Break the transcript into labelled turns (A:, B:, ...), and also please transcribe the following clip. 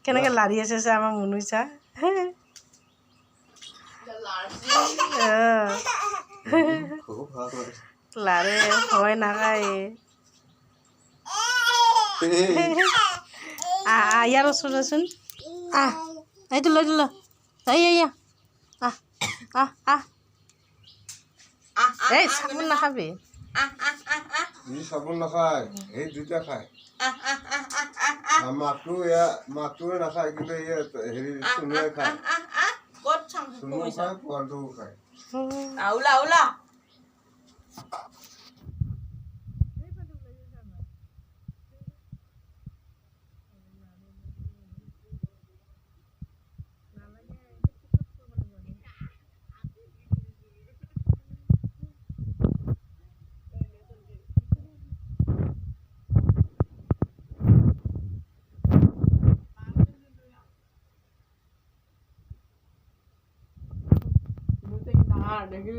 A: কেনেকৈ লাৰি আছে চা আমাৰ মুনুই চা লাৰে ভয় নাখায় ইয়াৰ ওচৰচোন এইটো লৈ দিল এই চাবোন নাখাবি
B: চাবোন নাখায় এই দুটা খায় মাটোৱে নাখায় কিন্তু হেৰি চুনুৱে খায় চুনু খায় পোৱালিটোও খায়
A: দেখি